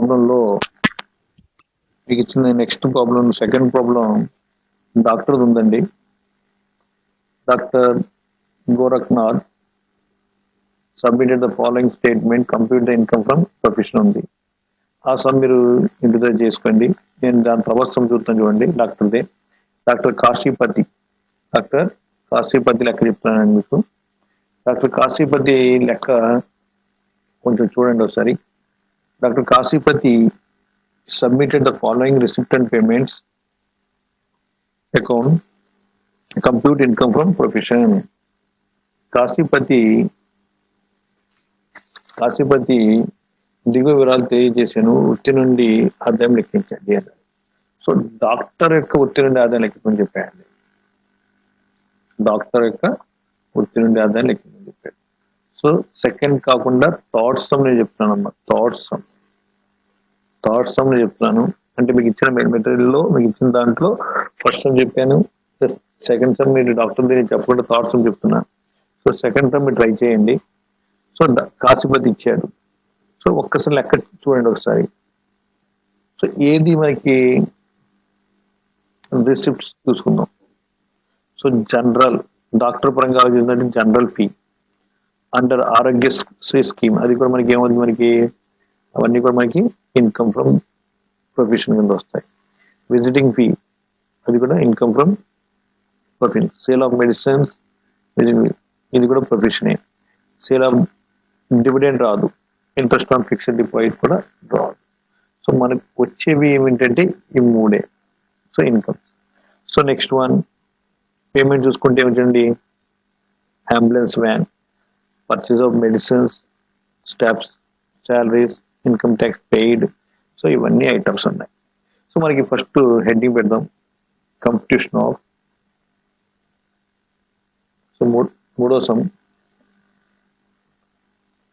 ప్రాబ్లంలో మీకు ఇచ్చిన next problem, second problem doctor ఉందండి. Doctor Gorakhnath submitted the following statement, compute the income from profession ఉంది. ఆ సమ్ మీరు ఇంటి దగ్గర చేసుకోండి. నేను దాని తర్వాత సమ్ చూస్తాను చూడండి. డాక్టర్దే డాక్టర్ కాశీపతి లెక్క చెప్తున్నానండి మీకు. డాక్టర్ కాశీపతి లెక్క కొంచెం చూడండి ఒకసారి. Doctor Kasipathi submitted the following receipt and payments account, compute income from profession. Kasipathi దిగువ వివరాలు తెలియజేశాను, వృత్తి నుండి ఆదాయం లెక్కించండి అన్నారు. సో డాక్టర్ యొక్క వృత్తి నుండి ఆదాయం లెక్కించమని చెప్పాయండి. డాక్టర్ యొక్క వృత్తి నుండి ఆదాయం లెక్కించమని చెప్పాడు. సో సెకండ్ కాకుండా థర్డ్ సమ్ నేను చెప్తున్నాను అమ్మా. థర్డ్ సమ్ నేను చెప్తున్నాను. అంటే మీకు ఇచ్చిన మెటీరియల్లో మీకు ఇచ్చిన దాంట్లో ఫస్ట్ సమ్ చెప్పాను, సెకండ్ సమ్ మీరు డాక్టర్ దగ్గర చెప్పకుండా థర్డ్ సమ్ చెప్తున్నాను. సో సెకండ్ సమ్ మీరు ట్రై చేయండి. సో కాశీపతి ఇచ్చాడు. సో ఒక్కసారి లెక్క చూడండి ఒకసారి. సో ఏది మనకి రిసిప్ట్స్ చూసుకుందాం. సో జనరల్ డాక్టర్ పరంగా ఆలోచిందంటే general fee under Aarogyasri scheme, అది కూడా మనకి ఏమవుతుంది, మనకి అవన్నీ కూడా మనకి ఇన్కమ్ ఫ్రమ్ ప్రొఫెషన్ కింద వస్తాయి. విజిటింగ్ ఫీ అది కూడా income from profession. Sale of medicines ఇది కూడా ప్రొఫెషనే. సేల్ ఆఫ్ డివిడెండ్ రాదు, ఇంట్రెస్ట్ ఆన్ ఫిక్స్డ్ డిపాజిట్ కూడా రాదు. సో మనకు వచ్చేవి ఏమిటంటే ఈ మూడే. So income. So next one payment చూసుకుంటే ఏమిటండి, ambulance van, purchase of medicines, staffs salaries, income tax paid. So ఇవన్నీ ఐటమ్స్ ఉన్నాయి. సో మనకి ఫస్ట్ హెడ్డింగ్ పెడదాం, కంప్యూటేషన్ ఆఫ్. సో మూడో some,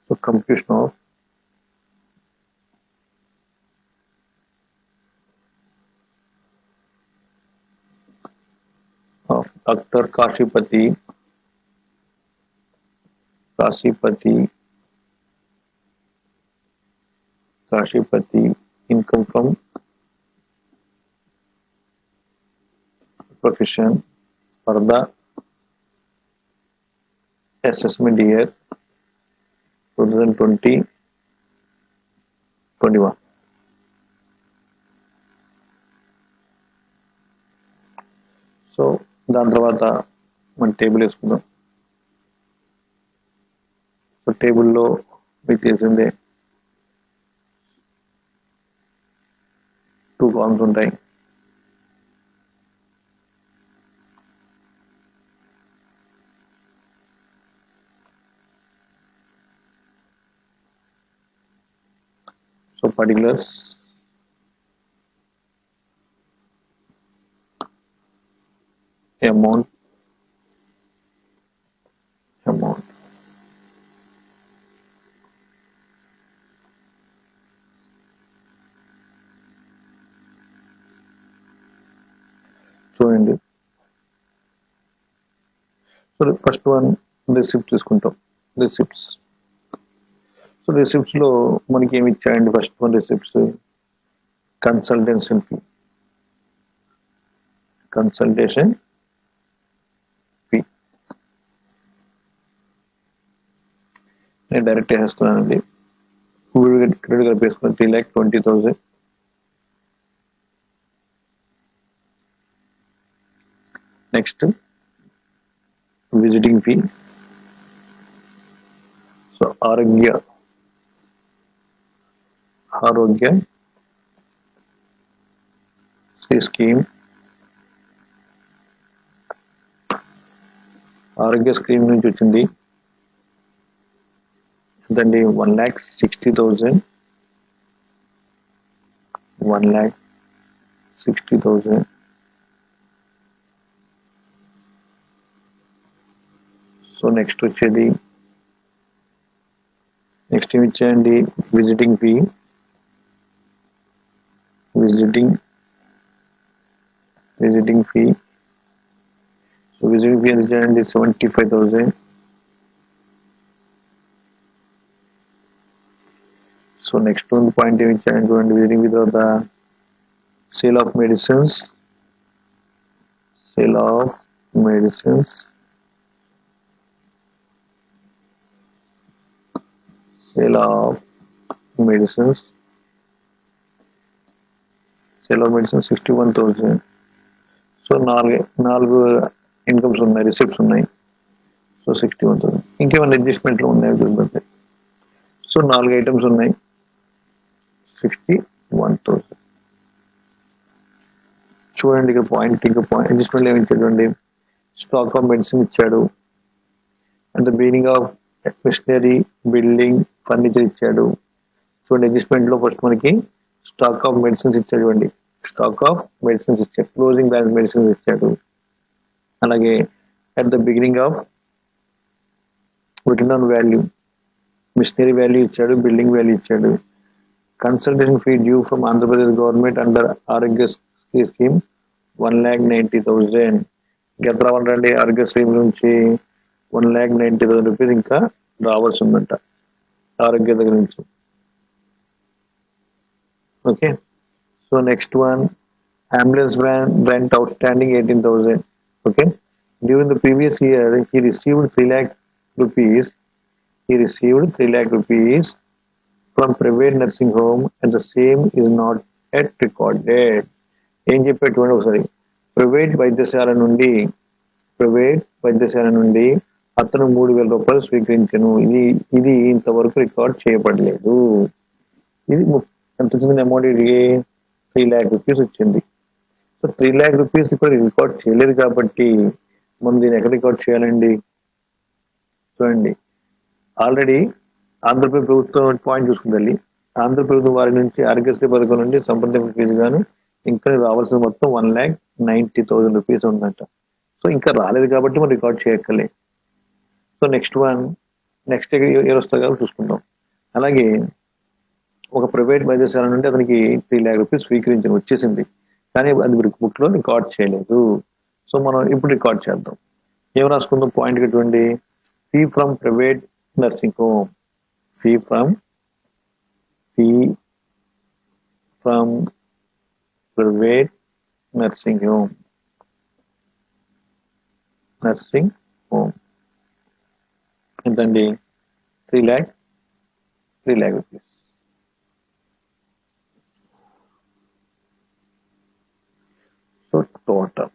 so computation of doctor Kasipathi income from profession for the assessment year 2020-21. So దాని తర్వాత మన table వేసుకుందాం. So టేబుల్లో మీకు తెలిసిందే 2 కాలమ్స్ ఉంటాయి. సో పర్టికులర్స్, అమౌంట్ చూడండి. సో ఫస్ట్ వన్ రిసిప్ట్ తీసుకుంటాం. రిసిప్ట్స్. సో రిసిప్ట్స్ లో మనకి ఏమి ఇచ్చాయండి, first one receipts consultation fee. నేను డైరెక్ట్ వేస్తున్నానండి. క్రెడిట్ కార్డ్ వేసుకుని 3,20,000. Next visiting fee. So Arogya scheme, Arogya scheme నుంచి వచ్చింది ఎంతండి, 1,60,000. 1,60,000. సో నెక్స్ట్ వచ్చేది, నెక్స్ట్ ఏమి ఇచ్చేయండి, visiting fee. So visiting fee ఎంత చేయండి, 75,000. సో నెక్స్ట్ ಒಂದು పాయింట్ ఏమి ఇచ్చాడు చూడండి, visiting without the sale of medicines, sale of medicines, sale of medicines, sale of medicine 61,000. So నాలుగు ఇన్కమ్స్ ఉన్నాయి, రిసిప్ట్స్ ఉన్నాయి. సో 61,000. ఇంకేమైనా అడ్జస్ట్మెంట్లు ఉన్నాయో చూడండి. సో 4 ఐటమ్స్ ఉన్నాయి, 61,000. చూడండి ఇక్కడ పాయింట్, ఇంకా పాయింట్ అడ్జస్ట్మెంట్ ఏమి ఇచ్చాడు చూడండి. స్టాక్ ఆఫ్ మెడిసిన్ ఇచ్చాడు, and the beginning of machinery, building, furniture ఇచ్చాడు. చూడండి అడ్జస్ట్మెంట్ లో ఫస్ట్ మనకి స్టాక్ ఆఫ్ మెడిసిన్స్ ఇచ్చాడు చూడండి, స్టాక్ ఆఫ్ మెడిసిన్స్ ఇచ్చాడు, క్లోజింగ్ బ్యాలెన్స్ మెడిసిన్స్ ఇచ్చాడు. అలాగే at the beginning of return on value, machinery value ఇచ్చాడు, బిల్డింగ్ వాల్యూ ఇచ్చాడు. Consultation fee due from Andhra Pradesh government under Aarogyasri scheme 1,90,000. ఎంత రావాలండి ఆరోగ్యశ్రీ నుంచి? 1,90,000 రూపీస్ ఇంకా రావాల్సి ఉందంట ఆరోగ్య దగ్గర నుంచి. Okay, so next one, ambulance van rent outstanding 18,000. Okay, during the previous year he received 3 lakh rupees. He received 3 lakh rupees from private nursing home and the same is not yet recorded. ఏం చెప్పేటువంటి ఒకసారి, private వైద్యశాల నుండి అతను 3,000 రూపాయలు స్వీకరించను. ఇది ఇంతవరకు record చేయబడలేదు. ఇది ఎంత వచ్చింది అమౌంట్? ఇది 3 lakh రూపీస్ వచ్చింది. సో 3 lakh రూపీస్ ఇక్కడ రికార్డ్ చేయలేదు కాబట్టి మనం దీన్ని ఎక్కడ రికార్డ్ చేయాలండి? చూడండి, ఆల్రెడీ ఆంధ్రప్రదేశ్ ప్రభుత్వం పాయింట్ చూసుకుందాలి. ఆంధ్ర ప్రభుత్వం వారి నుంచి ఆరోగ్యశ్రీ పథకం నుండి సంప్రదింపు ఫీజు గాను ఇంకా రావాల్సిన మొత్తం 1,90,000 రూపీస్ ఉందంట. సో ఇంకా రాలేదు కాబట్టి మనం రికార్డ్ చేయక్కలే. సో నెక్స్ట్ ఇయర్ వస్తుంది కాబట్టి చూసుకుందాం. అలాగే ఒక ప్రైవేట్ వైద్యశాల నుండి అతనికి 3 lakh రూపీస్ స్వీకరించిన వచ్చేసింది, కానీ అది బుక్ లో రికార్డ్ చేయలేదు. సో మనం ఇప్పుడు రికార్డ్ చేద్దాం. ఏం రాసుకుందాం? పాయింట్ ఎటువంటి, fee from private nursing home, fee from private nursing home ఎంతండి? 3 lakh rupees. So total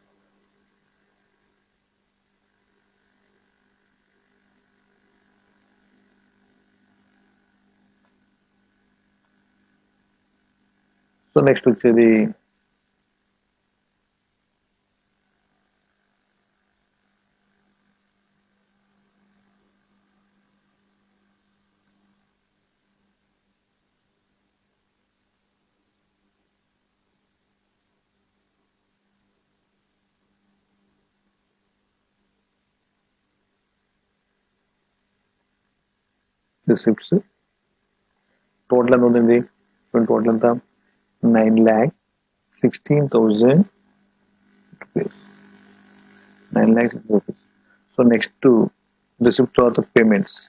next వచ్చేది రిసిప్ట్స్. టోటల్ ఎంత ఉందండి? టోటల్ ఎంత? 9,16,000 rupees. 9,16,000 rupees. So next receipt తర్వాత పేమెంట్స్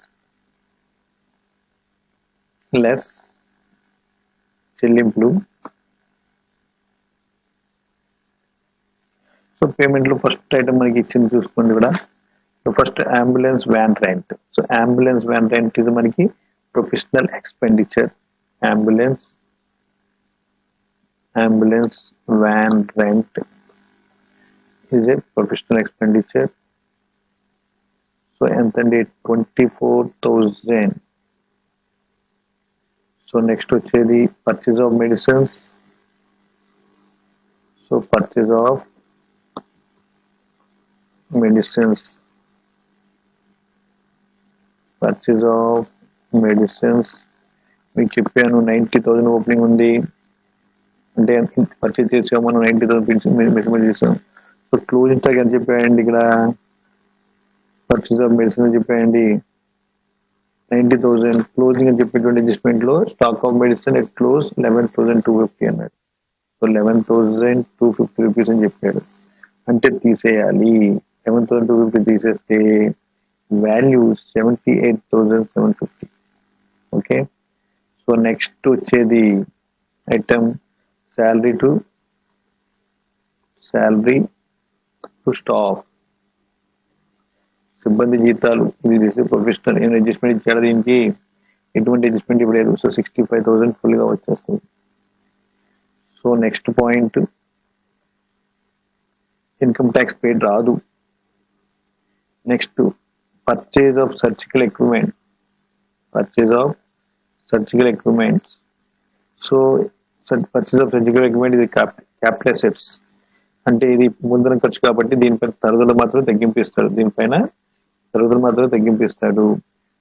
లెస్ చెల్లింపులు. సో పేమెంట్ లో ఫస్ట్ ఐటమ్ మనకి ఇచ్చింది చూసుకోండి ఇక్కడ. So first ambulance van rent. So ambulance van rent ఇది మనకి professional expenditure. Ambulance van rent is a professional expenditure. So ఎంతండి? 24,000. సో నెక్స్ట్ వచ్చేది purchase of medicines. So purchase of medicines మీకు చెప్పాను 90,000 ఓపెనింగ్ ఉంది అంటే పర్చేజ్ చేసాము మనం, 90,000 మెజర్మెంట్ చేసాం. సో క్లోజింగ్ స్టాక్ ఎంత చెప్పాయండి ఇక్కడ? పర్చేజ్ ఆఫ్ మెడిసిన్ చెప్పాయండి 90,000. క్లోజింగ్ అని చెప్పేటువంటి అడ్జస్ట్మెంట్ లో stock of medicine at close 11,250 అన్నాడు. సో 11,250 రూపీస్ అని చెప్పాడు. అంటే తీసేయాలి. 11,250 తీసేస్తే వాల్యూ 78,750. ఓకే, సో నెక్స్ట్ వచ్చేది ఐటమ్ శాలరీ టు స్టాఫ్, సిబ్బంది జీతాలు. ఇది ప్రొఫెషనల్ ఏమైనా అడ్జస్ట్మెంట్ ఇచ్చాడు, దీనికి ఎటువంటి అడ్జస్ట్మెంట్ ఇవ్వలేదు. సో 65,000 ఫుల్ గా వచ్చేస్తుంది. So next point, income tax paid రాదు. Next purchase of surgical equipments. So purchase of surgical equipment ఇది క్యాపిటల్ అసెట్స్, అంటే ఇది ముందర ఖర్చు కాబట్టి దీనిపైన తరుగుదల మాత్రం తగ్గింపిస్తాడు.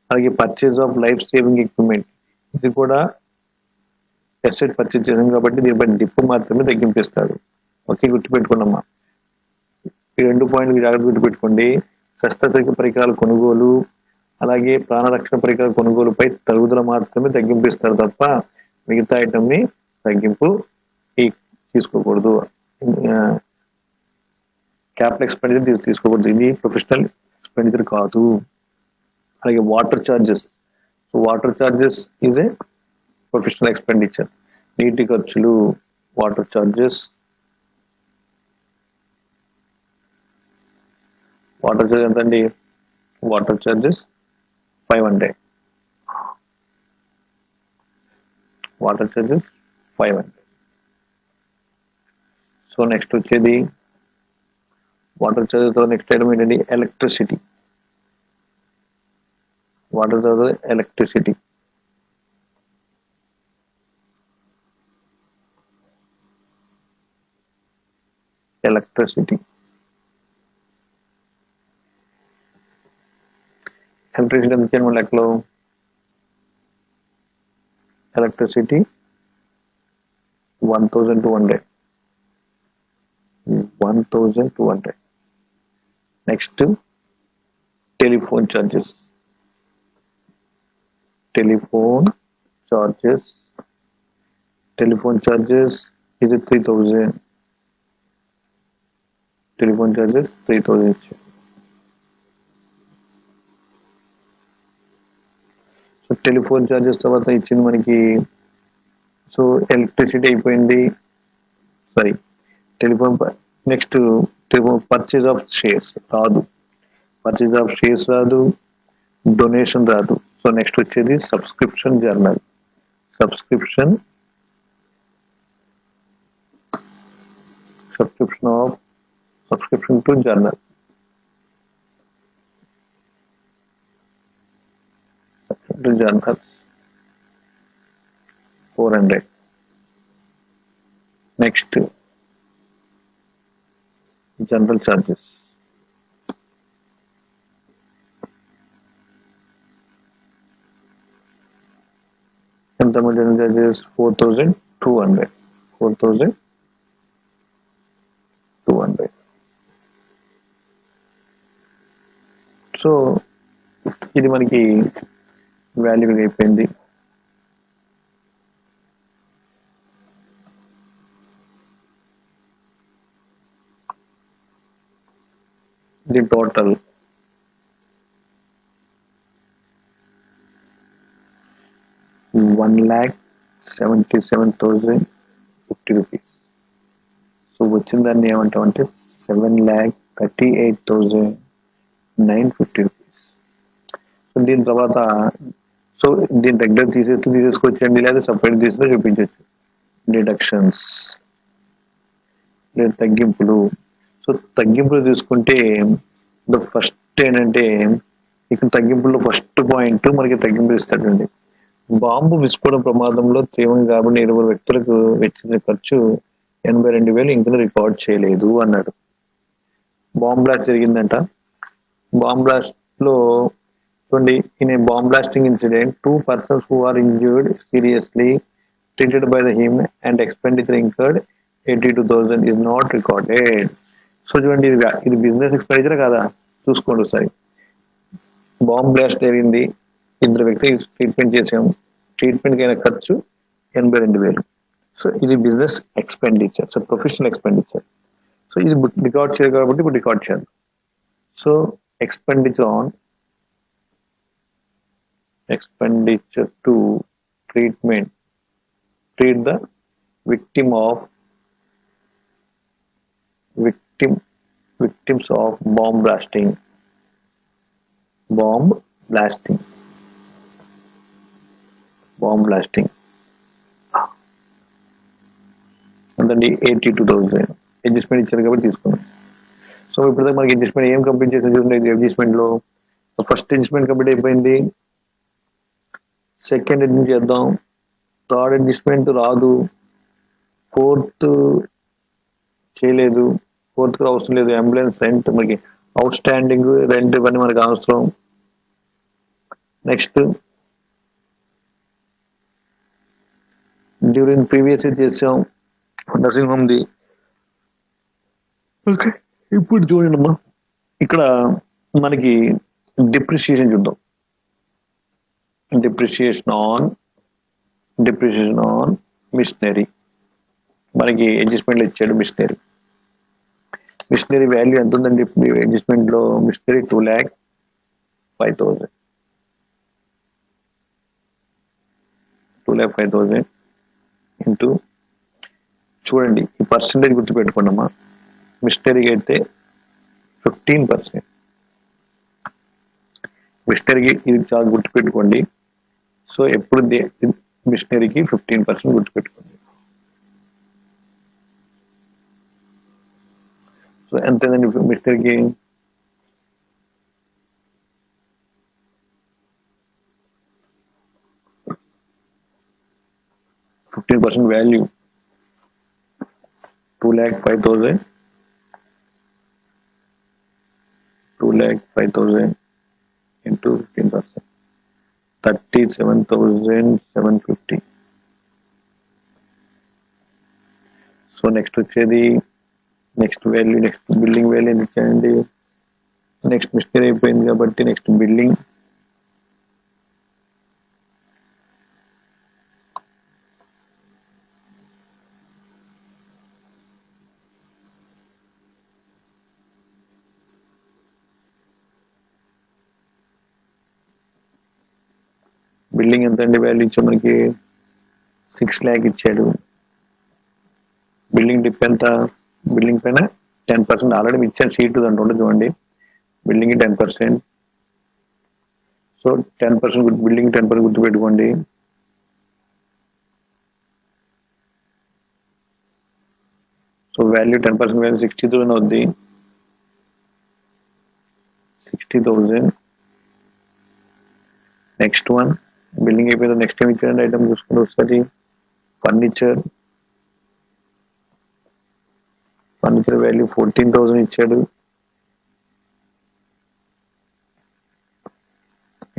అలాగే purchase of life saving equipment, ఇది కూడా అసెట్ పర్చేజ్ చేసాం కాబట్టి దీనిపైన డిప్ మాత్రమే తగ్గింపిస్తాడు. ఓకే, గుర్తుపెట్టుకున్నామా? ఈ 2 పాయింట్లు జాగ్రత్త గుర్తుపెట్టుకోండి. శస్త్రచికిత్స పరికరాల కొనుగోలు అలాగే ప్రాణరక్షణ పరికరాల కొనుగోలుపై తరుగుదల మాత్రమే తగ్గింపిస్తారు తప్ప మిగతా ఐటమ్ ని తగ్గింపు తీసుకోకూడదు. క్యాపిటల్ ఎక్స్పెండిచర్ తీసుకోకూడదు, ఇది ప్రొఫెషనల్ ఎక్స్పెండిచర్ కాదు. అలాగే water charges is a professional expenditure. నీటి ఖర్చులు, వాటర్ చార్జెస్ ఎంతండి? Water charges 500. సో నెక్స్ట్ వచ్చేది వాటర్ చార్జెస్. నెక్స్ట్ ఐటమ్ ఏంటండి? Electricity. Water charges, electricity. Electricity ఎంత ఇచ్చాను మన లెక్కలో? Electricity 1,200. Next telephone charges. Telephone charges ఇది 3,000. టెలిఫోన్ చార్జెస్ 3,000 ఇచ్చారు. సో టెలిఫోన్ చార్జెస్ తర్వాత ఇచ్చింది మనకి. సో ఎలక్ట్రిసిటీ అయిపోయింది, sorry telephone. Next purchase of shares రాదు, డొనేషన్ రాదు. సో నెక్స్ట్ వచ్చేది subscription to journal. Journals 400. Next, general charges. General charges 4,200. So ఇది మనకి వాల్యూ అయిపోయింది. The total ₹1,77,050. సో వచ్చిన దాన్ని ఏమంటామంటే 7,38,950. సో దీని తర్వాత సో దీని రెగ్యులర్ తీసేసుకొచ్చండి, లేదా సపరేట్ తీసినా చూపించవచ్చు. డిడక్షన్స్ లేదా తగ్గింపులు. సో తగ్గింపులు తీసుకుంటే ఫస్ట్ ఏంటంటే ఇక్కడ తగ్గింపుల్లో ఫస్ట్ పాయింట్ మనకి తగ్గింపులు ఇస్తాడండి. బాంబు విస్ఫోటన ప్రమాదంలో తీవ్రంగా గాయపడిన 20 వ్యక్తులకు వెచ్చించిన ఖర్చు 82,000 ఇంకా రికార్డ్ చేయలేదు అన్నాడు. బాంబ్ బ్లాస్ట్ జరిగిందంట. బాంబ్ బ్లాస్ట్ లో in a bomb blasting incident, 2 persons who are injured seriously treated by the him and expenditure incurred 82,000 is not recorded. So చూడండి, ఇది బిజినెస్ ఎక్స్పెండిచర్ కదా, చూసుకోండి ఒకసారి. బాంబ్ బ్లాస్ట్ జరిగింది, 2 వ్యక్తులు ట్రీట్మెంట్ చేసాం, ట్రీట్మెంట్కి అయిన ఖర్చు 82,000. సో ఇది business expenditure, so professional expenditure. So ఇది రికార్డ్ చేయాలి కాబట్టి ఇప్పుడు రికార్డ్ చేయాలి. So expenditure to treat the victims of bomb blasting అంతండి 82,000 adjustment ఇచ్చారు కాబట్టి తీసుకున్నాం. సో ఇప్పుడు మనకి అడ్జస్ట్మెంట్ ఏం కంప్లీట్ చేసాం చూడండి. అడ్జస్ట్మెంట్ లో ఫస్ట్ అడ్జస్ట్మెంట్ కంప్లీట్ అయిపోయింది. సెకండ్ అడ్జస్ట్మెంట్ చేద్దాం. థర్డ్ అడ్జస్ట్మెంట్ రాదు. ఫోర్త్ చేయలేదు. ఫోర్త్ కూడా అవసరం లేదు. అంబులెన్స్ రెంట్ మనకి అవుట్ స్టాండింగ్ రెంట్ ఇవన్నీ మనకి అవసరం. నెక్స్ట్ డ్యూరింగ్ ప్రీవియస్ చేసాం నర్సింగ్ హోమ్ ది. ఓకే, ఇప్పుడు చూడండి అమ్మా, ఇక్కడ మనకి డిప్రిషియేషన్ చూద్దాం. డిప్రిషియేషన్ ఆన్ మిషనరీ మనకి అడ్జస్ట్మెంట్ ఇచ్చాడు. మిషనరీ వాల్యూ ఎంత ఉందండి అడ్జస్ట్మెంట్ లో? మిషనరీ 2,05,000 ఇంటూ చూడండి ఈ పర్సెంటేజ్ గుర్తుపెట్టుకోండి అమ్మా. మిషనరీకి అయితే 15%. మిషనరీకి ఇది చాలా గుర్తుపెట్టుకోండి. సో ఎప్పుడు మిషనరీకి 15% గుర్తుపెట్టుకోండి. సో ఎంతైందండి మిషనరీకి? 15% వాల్యూ 2,05,000 into 15%, 37,750. సో నెక్స్ట్ వచ్చేది నెక్స్ట్ బిల్డింగ్ వాల్యూ ఎంత ఇచ్చాయండి? నెక్స్ట్ మిషనరీ అయిపోయింది కాబట్టి నెక్స్ట్ బిల్డింగ్ ఎంత అండి వాల్యూ ఇచ్చా మనకి? 6 lakh ఇచ్చాడు. బిల్డింగ్ డిప్ ఎంత? బిల్డింగ్ పైన 10% ఆల్రెడీ ఇచ్చాను షీట్ దాంట్లో ఉండదు చూడండి. బిల్డింగ్ 10%. సో 10% బిల్డింగ్ 10% గుర్తుపెట్టుకోండి. సో వాల్యూ 10% వాల్యూ 60,000 అవుద్ది. 60,000. నెక్స్ట్ వన్ బిల్డింగ్ అయిపోయింది. నెక్స్ట్ టైం ఇచ్చారండి ఐటమ్ చూసుకుంటే ఒకసారి ఫర్నిచర్ వాల్యూ 14,000 ఇచ్చాడు.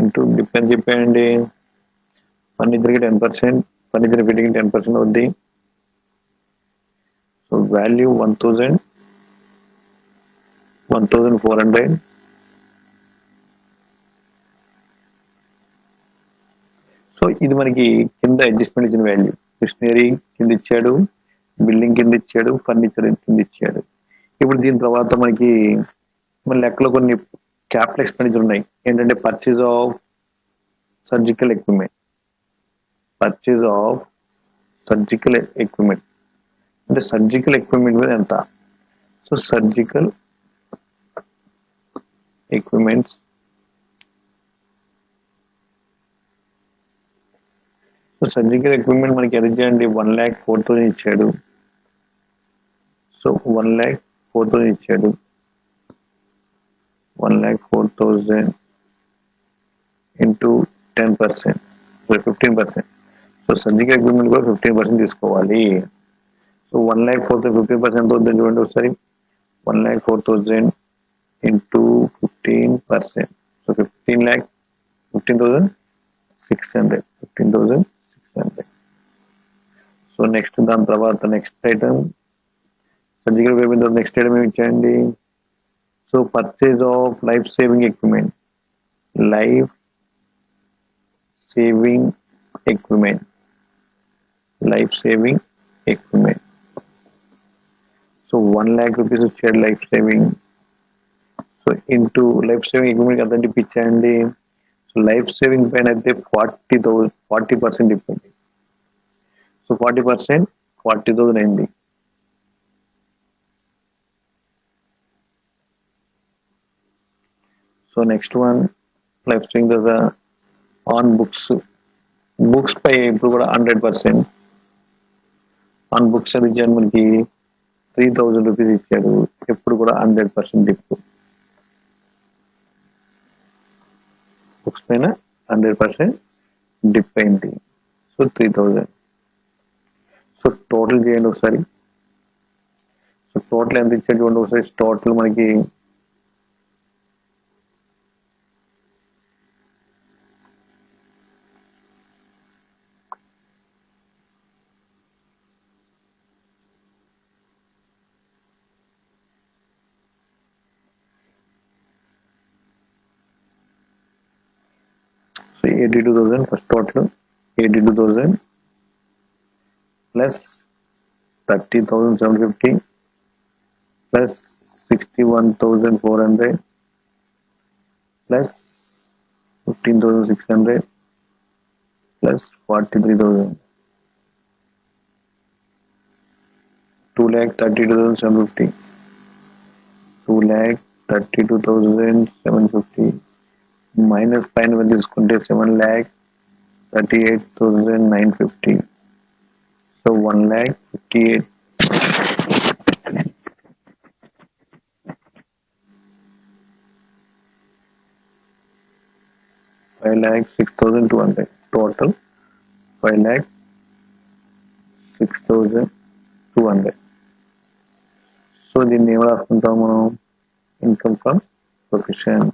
ఇంటూ డిప్ అని చెప్పాయండి. ఫర్నిచర్కి 10%, ఫర్నిచర్ ఫిట్టింగ్ 10% అవుద్ది. So value 1,400. సో ఇది మనకి కింద అడ్జస్ట్మెంట్ ఇచ్చిన వాల్యూ. మిషనరీ కింద ఇచ్చాడు, బిల్డింగ్ కింద ఇచ్చాడు, ఫర్నిచర్ కింద ఇచ్చాడు. ఇప్పుడు దీని తర్వాత మనకి మన లెక్కలో కొన్ని క్యాపిటల్ ఎక్స్పెండిచర్ ఉన్నాయి. ఏంటంటే పర్చేజ్ ఆఫ్ సర్జికల్ ఎక్విప్మెంట్ అంటే సర్జికల్ ఎక్విప్మెంట్ మీద ఎంత? So surgical equipments surgical equipment మనకి ఎంత ఇచ్చాడండి? 1,04,000 ఇచ్చాడు. సో 1,04,000 ఇచ్చాడు. 1,04,000 into 10%, 15%. సో సర్జికల్ ఎక్విప్మెంట్ కూడా 15% తీసుకోవాలి. సో 1,04,000 15% అవుతుంది చూడండి ఒకసారి. 1,04,000 into 15%. సో 15,600. సో నెక్స్ట్ దాని తర్వాత next item surgical equipment. Next item ఏమి ఇచ్చాయండి? So purchase of life saving equipment. So 1 lakh rupees ఇచ్చాడు life saving. So into life saving equipment ఎంత ఇప్పించాయండి? సో లైఫ్ సేవింగ్ పైన అయితే 40% ఇప్పండి. సో 40% 40,000 అయింది. So next one life string కదా on books పై ఇప్పుడు కూడా 100%. ఆన్ బుక్స్ అది ఇచ్చాడు మనకి 3,000 రూపీస్ ఇచ్చాడు, ఎప్పుడు కూడా 100% డిప్. బుక్స్ పైన 100% డిప్ అయింది. సో 3,000. సో టోటల్ చేయండి ఒకసారి. సో టోటల్ ఎంత ఇచ్చాడు చూడండి ఒకసారి. టోటల్ మనకి so 82,000 first total. 82,000 plus 30,750 plus 61,400 plus 15,600 plus 43,000. 2,32,750. 2,32,750 minus పైన తీసుకుంటే 7,38,950. సో 1,58,000. 5,06,200 టోటల్. 5,06,200. సో దీన్ని ఏం రాసుకుంటాం మనం? Income from profession.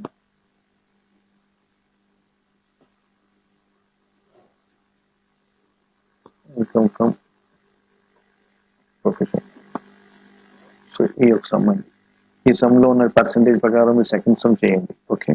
Income from profession. So ఈ ఒక సమ్ అండి. ఈ సమ్ లో ఉన్న పర్సంటేజ్ ప్రకారం మీరు సెకండ్ సమ్ చేయండి. ఓకే.